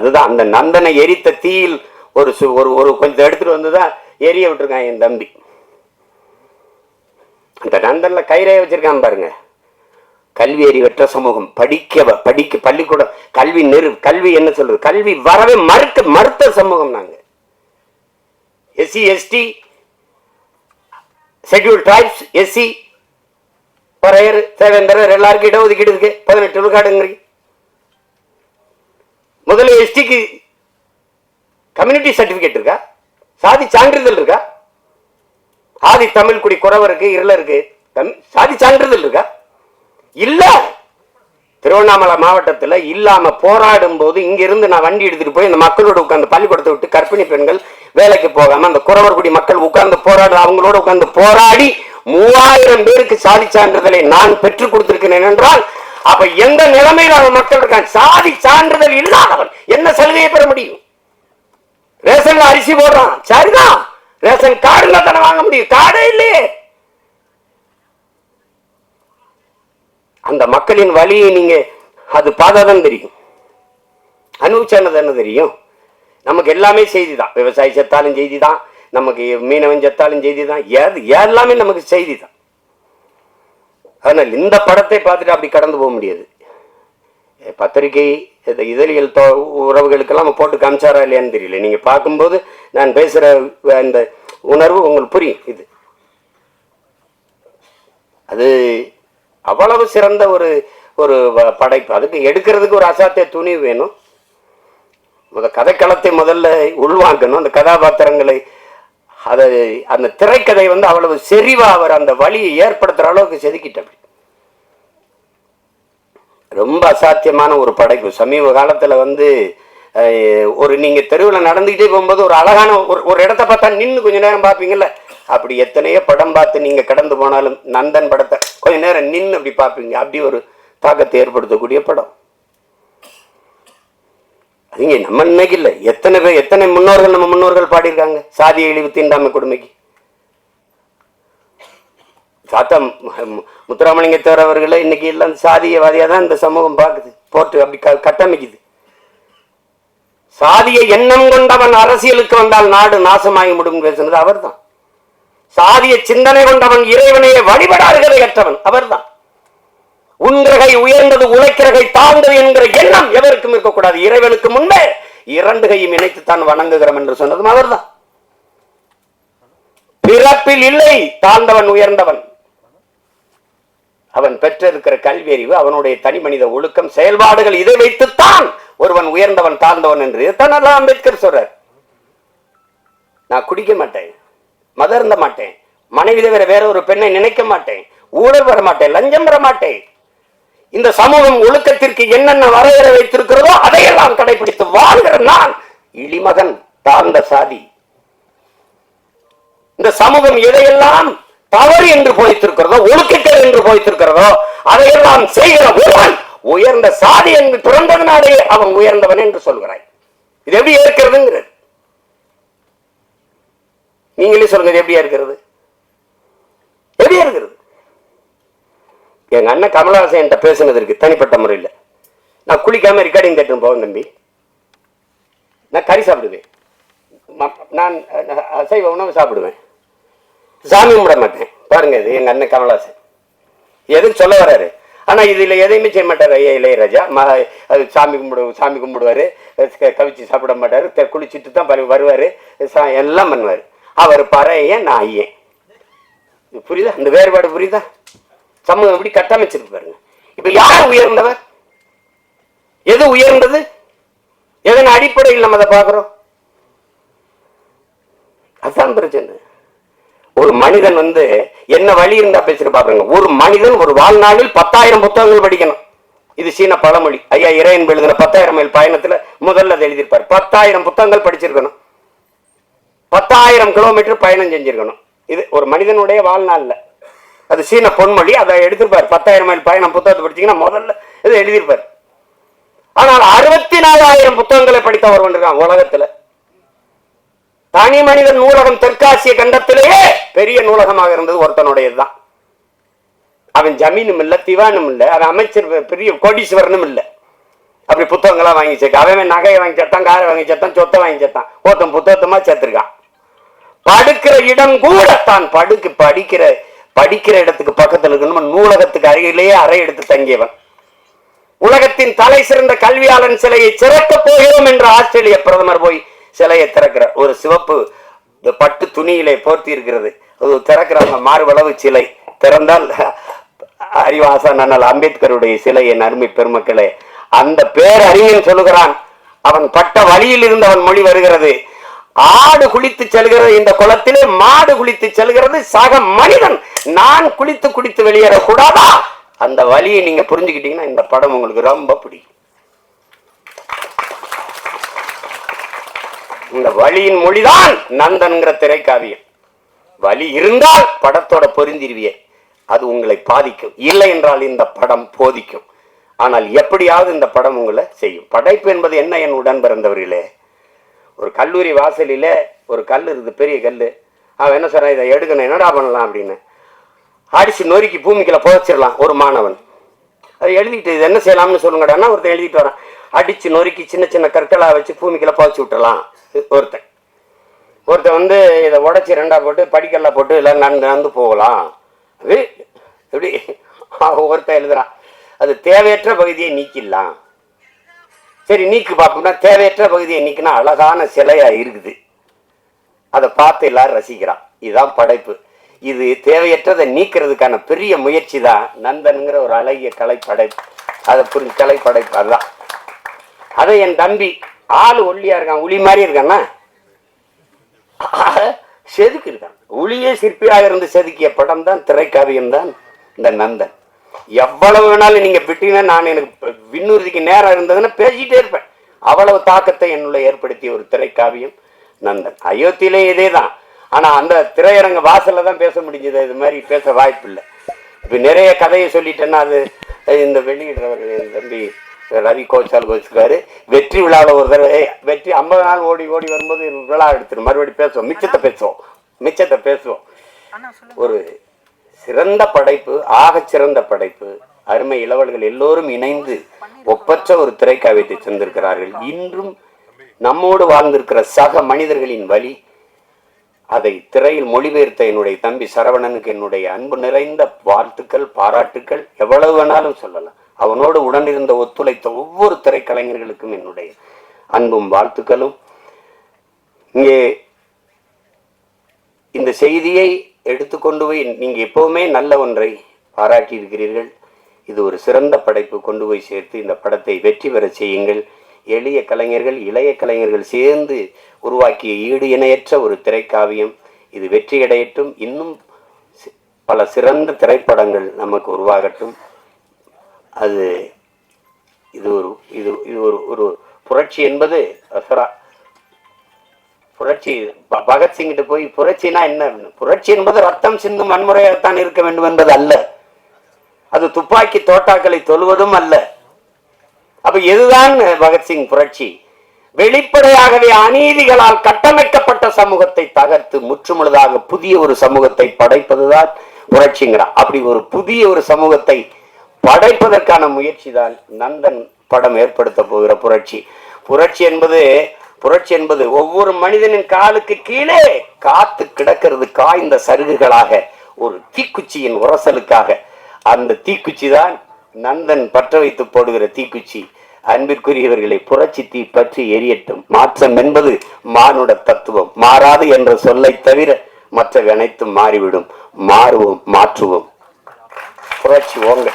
அதுதான் அந்த நந்தனை எரித்த தீயில் ஒரு ஒரு கொஞ்சம் எடுத்துட்டு வந்துதான் எரிய விட்டுருக்கான் என் தம்பி. அந்த நந்தன்ல கயிறைய வச்சிருக்கான் பாருங்க. கல்வி அறிவற்ற சமூகம், படிக்க பள்ளிக்கூடம் கல்வி என்ன சொல்றது, கல்வி வரவே மறுத்த சமூகம் நாங்க. SC ST schedule tribes, SC Paraiyar Devendrar எல்லாருக்கும் இடஒதுக்கீடு இருக்கு, 18 விழுக்காடுங்கிறீங்க. முதல்ல எஸ்டிக்கு கம்யூனிட்டி சர்டிபிகேட் இருக்கா, சாதி சான்றிதழ் இருக்கா? ஆதி தமிழ் குடி குறவருக்கு இருளருக்கு சாதி சான்றிதழ் இருக்கா? இல்ல. திருவண்ணாமலை மாவட்டத்தில் இல்லாம போராடும் போது இங்கிருந்து நான் வண்டி எடுத்துட்டு போய் இந்த மக்களோட உட்கார்ந்து பள்ளிக்கூடத்தை விட்டு கர்ப்பிணி பெண்கள் வேலைக்கு போகாம அந்த குறவர் குடி மக்கள் உட்கார்ந்து அவங்களோட உட்கார்ந்து போராடி 3000 பேருக்கு சாதி சான்றிதழை நான் பெற்றுக் கொடுத்திருக்கிறேன் என்றால் அப்ப எந்த நிலைமையில் அவன் மக்கள் இருக்கான்? சாதி சான்றிதழ் இல்லாதவன் என்ன சலுகையை பெற முடியும்? ரேஷன்ல அரிசி போடுறான், சரிதான், ரேஷன் கார்டுல தானே வாங்க முடியும், கார்டே இல்லையே. அந்த மக்களின் வழியை நீங்க அது பார்த்தாதான் தெரியும், அனுபவிச்சானது என்ன தெரியும். நமக்கு எல்லாமே செய்தி தான், விவசாயி செத்தாலும் செய்தி தான், நமக்கு மீனவன் செத்தாலும் செய்தி தான், எல்லாமே நமக்கு செய்தி தான். ஆனால் இந்த படத்தை பார்த்துட்டு அப்படி கடந்து போக முடியாது. பத்திரிகை இதழியல் உறவுகளுக்கெல்லாம் போட்டு காமிச்சாரா இல்லையான்னு தெரியல. நீங்க பார்க்கும்போது நான் பேசுற அந்த உணர்வு உங்களுக்கு புரியும். இது அது அவ்வளவு சிறந்த ஒரு ஒரு படைப்பு. அதுக்கு எடுக்கிறதுக்கு ஒரு அசாத்திய துணிவு வேணும். கதைக்களத்தை முதல்ல உள்வாங்கணும், அந்த கதாபாத்திரங்களை, அதை அந்த திரைக்கதை அவ்வளவு செறிவா அவர் அந்த வழியை ஏற்படுத்துற அளவுக்கு செதுக்கிட்ட ரொம்ப அசாத்தியமான ஒரு படைப்பு. சமீப காலத்துல ஒரு நீங்க தெருவில் நடந்துகிட்டே போகும்போது ஒரு அழகான ஒரு இடத்த பார்த்தா நின்று கொஞ்ச நேரம் பார்ப்பீங்கல்ல, அப்படி எத்தனையோ படம் பார்த்து நீங்க கடந்து போனாலும் நந்தன் படத்தை கொஞ்ச நேரம் நின்று அப்படி பார்ப்பீங்க. அப்படி ஒரு தாக்கத்தை ஏற்படுத்தக்கூடிய படம். அதுங்க நம்ம இன்னைக்கு இல்லை, எத்தனை முன்னோர்கள் நம்ம முன்னோர்கள் பாடியிருக்காங்க சாதிய இழிவு தீண்டாமை கொடுமைக்கு. சாத்தா முத்துராமலிங்கத்தேவர் அவர்களை இன்னைக்கு எல்லாம் சாதியவாதியா தான் இந்த சமூகம் பார்க்குது, போட்டு அப்படி கட்டமைக்குது. சாதிய எண்ணம் கொண்டவன் அரசியலுக்கு வந்தால் நாடு நாசமாகி முடியும் பேசுனது அவர் தான். சாதிய சிந்தனை கொண்டவன் இறைவனையே வழிபடாறுகளை அற்றவன் அவர் தான். உன்கிரகை உயர்ந்தது உழைக்கிறகை தாழ்ந்தது என்கிற எண்ணம் எவருக்கும் இருக்கக்கூடாது. இறைவனுக்கு முன்பே 2 கையும் இணைத்துத்தான் வணங்குகிறோம் என்று சொன்னதும் அவர் தான். பிறப்பில் இல்லை தாழ்ந்தவன் உயர்ந்தவன். அவன் பெற்றிருக்கிற கல்வி அறிவு, அவனுடைய தனி மனித ஒழுக்கம், செயல்பாடுகள், இதை வைத்துத்தான் ஒருவன் உயர்ந்தவன் தாழ்ந்தவன் என்று இதைத்தான் அம்பேத்கர் சொல்றார். நான் குடிக்க மாட்டேன், மதம் இருந்த மாட்டேன், மனைவி தவிர வேற ஒரு பெண்ணை நினைக்க மாட்டேன், ஊழல் வர மாட்டேன், லஞ்சம் வர மாட்டேன். இந்த சமூகம் ஒழுக்கத்திற்கு என்னென்ன வரையறை வைத்திருக்கிறதோ அதையெல்லாம் கடைபிடித்து வாழ்கிற நான் இளிமகன், தாழ்ந்த சாதி. இந்த சமூகம் எதையெல்லாம் தவறு என்று போய்த்திருக்கிறதோ, ஒழுக்கங்கள் என்று போய்த்திருக்கிறதோ அதையெல்லாம் செய்கிற ஒருவன் உயர்ந்த சாதி என்று பிறந்ததனாலே அவன் உயர்ந்தவன் என்று சொல்கிறாய். இது எப்படி ஏற்கிறதுங்கிறது நீங்களே சொல்லுங்க. எப்படியா இருக்கிறது? எப்படியா இருக்கிறது? எங்க அண்ணன் கமலஹாசன் என்கிட்ட பேசுனதற்கு தனிப்பட்ட முறையில் நான் குளிக்காம ரெக்கார்டிங் தேட்டர் போவேன் தம்பி. நான் கறி சாப்பிடுவேன், நான் அசைவ உணவு சாப்பிடுவேன், சாமி கும்பிட மாட்டேன். பாருங்க, இது எங்க அண்ணன் கமலஹாசன் எதுக்கு சொல்ல வர்றாரு. ஆனா இதுல எதையுமே செய்ய மாட்டாரு. ஐயா இளையராஜா சாமி கும்பிடுவாரு, கவிச்சு சாப்பிட மாட்டாரு, குளிச்சுட்டு தான் வருவாரு, எல்லாம் பண்ணுவாரு. அவர் பறையன், நான் ஐயன். புரியுதா? அந்த வேறுபாடு புரியுதா? சமூகம் எப்படி கட்டமைச்சிருக்கு பாருங்க. இப்ப யார் உயர்ந்தவர்? எது உயர்ந்தது? எதன் அடிப்படையில் நம்ம அதை பார்க்கிறோம்? அதுதான் பிரச்சனை. ஒரு மனிதன் என்ன வழி இருந்தா பேசிட்டு பாருங்க. ஒரு மனிதன் ஒரு வாழ்நாளில் 10,000 புத்தகங்கள் படிக்கணும். இது சீன பழமொழி. ஐயா இறையன்பு எழுதின 10,000 மைல் பயணத்துல முதல்ல அதை எழுதியிருப்பார். 10,000 புத்தகங்கள் படிச்சிருக்கணும், 10,000 கிலோமீட்டர் பயணம் செஞ்சிருக்கணும். இது ஒரு மனிதனுடைய வாழ்நாள்ல. அது சீன பொன்மொழி. அதை எடுத்திருப்பார். 10,000 மைல் பயணம் புத்தகத்தை படிச்சீங்கன்னா முதல்ல இதை எழுதியிருப்பார். ஆனால் 64,000 புத்தகங்களை படித்த ஒருவன் இருக்கான் உலகத்துல. தனி மனித நூலகம் தெற்காசிய கண்டத்திலேயே பெரிய நூலகமாக இருந்தது ஒருத்தனுடையதுதான். அவன் ஜமீனும் இல்ல, திவானும் இல்ல, அவன் அமைச்சர் பெரிய கோடீஸ்வரனும் இல்ல. அப்படி புத்தகங்களாம் வாங்கி சேர்க்க. அவன் நகையை வாங்கி சேர்த்தான், காரை வாங்கி சேர்த்தான், சொத்தை வாங்கி சேர்த்தான். ஒருத்தன் புத்தகத்தமா சேர்த்திருக்கான். படுக்கிற இடம் கூட தான் படிக்கிற இடத்துக்கு பக்கத்தில் இருக்கணும். நூலகத்துக்கு அருகிலேயே அறை எடுத்து தங்கியவன். உலகத்தின் தலை சிறந்த கல்வியாளன் சிலையை திறக்க போகிறோம் என்று ஆஸ்திரேலிய பிரதமர் போய் சிலையை திறக்கிறார். ஒரு சிவப்பு பட்டு துணியிலே போர்த்தி இருக்கிறது. அது திறக்கிறாங்க. மார்பளவு சிலை திறந்தால் அறிவாசன் அண்ணல் அம்பேத்கருடைய சிலை. என் அருமை பெருமக்களே, அந்த பேரறிஞன் சொல்லுகிறான், அவன் பட்ட வழியில் இருந்து அவன் மொழி வருகிறது. ஆடு குளித்து செல்கிறது இந்த குளத்திலே, மாடு குளித்து செல்கிறது, சக மனிதன் நான் குளித்து குடித்து வெளியேறக்கூடாதா? அந்த வழியை நீங்க புரிஞ்சுக்கிட்டீங்கன்னா இந்த படம் உங்களுக்கு ரொம்ப பிடிக்கும். இந்த வழியின் மொழிதான் நந்தன்கிற திரைக்காவியம். வழி இருந்தால் படத்தோட பொருந்திருவியே, அது உங்களை பாதிக்கும். இல்லை என்றால் இந்த படம் போதிக்கும். ஆனால் எப்படியாவது இந்த படம் உங்களை செய்யும். படைப்பு என்பது என்ன? என் உடன் பிறந்தவர்களே, ஒரு கல்லூரி வாசலில் ஒரு கல் இருக்குது, பெரிய கல். அவன் என்ன சொல்றான், இதை எடுக்கணும், என்னடா பண்ணலாம் அப்படின்னு. அடிச்சு நொறுக்கி பூமிக்குள்ள புதைச்சிடலாம் ஒரு மாணவன். அதை எழுதிட்டு இது என்ன செய்யலாம்னு சொல்லுங்கடான்னா ஒருத்தன் எழுதிட்டு வரான். அடிச்சு நொறுக்கி சின்ன சின்ன கற்களா வச்சு பூமிக்குள்ள புதைச்சி விட்டுலாம் ஒருத்தன் வந்து இதை உடச்சி ரெண்டா போட்டு படிக்கல்ல போட்டு எல்லாம் நடந்து போகலாம். அது எப்படி ஒருத்தன் எழுதுறான், அது தேவையற்ற பகுதியை நீக்கிடலாம். சரி நீக்கு பார்ப்போம்னா தேவையற்ற பகுதியை நீக்கினா அழகான சிலையா இருக்குது, அதை பார்த்து எல்லாரும் ரசிக்கிறான். இதுதான் படைப்பு. இது தேவையற்றதை நீக்கிறதுக்கான பெரிய முயற்சி தான் நந்தன்கிற ஒரு அழகிய கலைப்படைப்பு. அதை புரிஞ்சு கலைப்படைப்பு அதுதான். அதை என் தம்பி ஆளு ஒல்லியா இருக்கான், உளி மாதிரி இருக்கான்னா செதுக்கி இருக்கான். உளியே சிற்பியாக இருந்து செதுக்கிய படம் தான் திரைக்காவியம் தான் இந்த நந்தன். எவ்வளவு வேணாலும் நீங்க விட்டீங்கன்னா நான் எனக்கு விண்ணுறுதிக்கு நேரம் இருந்ததுன்னா பேசிட்டே இருப்பேன். அவ்வளவு தாக்கத்தை என்னுள்ள ஏற்படுத்திய ஒரு திரைக்காவியம் நந்தன். அயோத்தியிலே இதே தான். ஆனா அந்த திரையரங்க வாசல்ல தான் பேச முடிஞ்சது, இது மாதிரி பேச வாய்ப்பு இல்லை. இப்ப நிறைய கதையை சொல்லிட்டேன்னா அது இந்த வெளியிடுறவர் என் தம்பி ரவி கோச்சால் கோச்சுக்காரு. வெற்றி விழாவில் ஒரு தடவை வெற்றி 50 நாள் ஓடி ஓடி வரும்போது விழா எடுத்துரும், மறுபடியும் பேசுவோம், மிச்சத்தை பேசுவோம். ஒரு சிறந்த படைப்பு, ஆக சிறந்த படைப்பு. அருமை இளவல்கள் எல்லோரும் இணைந்து ஒப்பற்ற ஒரு திரைக்காவியத்தை தந்திருக்கிறார்கள். இன்றும் நம்மோடு வாழ்ந்திருக்கிற சக மனிதர்களின் வழி அதை திரையில் மொழிபெயர்த்த என்னுடைய தம்பி சரவணனுக்கு என்னுடைய அன்பு நிறைந்த வாழ்த்துக்கள், பாராட்டுக்கள். எவ்வளவு வேணாலும் சொல்லலாம். அவனோடு உடனிருந்த ஒத்துழைத்த ஒவ்வொரு திரைக்கலைஞர்களுக்கும் என்னுடைய அன்பும் வாழ்த்துக்களும். இங்கே இந்த செய்தியை எடுத்துக்கொண்டு போய் நீங்க எப்பவுமே நல்ல ஒன்றை பாராட்டி இருக்கிறீர்கள். இது ஒரு சிறந்த படைப்பு. கொண்டு போய் சேர்த்து இந்த படத்தை வெற்றி பெற செய்யுங்கள். எளிய கலைஞர்கள், இளைய கலைஞர்கள் சேர்ந்து உருவாக்கிய ஈடு இணையற்ற ஒரு திரைக்காவியம். இது வெற்றியடையட்டும். இன்னும் பல சிறந்த திரைப்படங்கள் நமக்கு உருவாகட்டும். அது இது ஒரு இது இது ஒரு ஒரு புரட்சி என்பது புரட்சி. பகத்சிங்கிட்ட போய் புரட்சினா என்ன? புரட்சி என்பது ரத்தம் சிந்தும் வன்முறையாகத்தான் இருக்க வேண்டும் என்பது அல்ல. அது துப்பாக்கி தோட்டாக்களை தொழுவதும் அல்ல. அப்ப எதுதான் பகத்சிங் புரட்சி? வெளிப்படையாகவே அநீதிகளால் கட்டமைக்கப்பட்ட சமூகத்தை தகர்த்து முற்றுமுழுதாக புதிய ஒரு சமூகத்தை படைப்பதுதான் புரட்சிங்கிறான். அப்படி ஒரு புதிய ஒரு சமூகத்தை படைப்பதற்கான முயற்சி தான் நந்தன் படம் ஏற்படுத்த போகிற புரட்சி. புரட்சி என்பது ஒவ்வொரு மனிதனின் காலுக்கு கீழே காத்து கிடக்கிறது காய்ந்த சருகுகளாக, ஒரு தீக்குச்சியின் உரசலுக்காக. அந்த தீக்குச்சி தான் நந்தன் பற்ற வைத்து போடுகிற தீக்குச்சி. அன்பிற்குரியவர்களை, புரட்சி தீ பற்றி எரியட்டும். மாற்றம் என்பது மானுட தத்துவம். மாறாது என்ற சொல்லை தவிர மற்றவை அனைத்தும் மாறிவிடும். மாறுவோம், மாற்றுவோம். புரட்சி ஓங்க.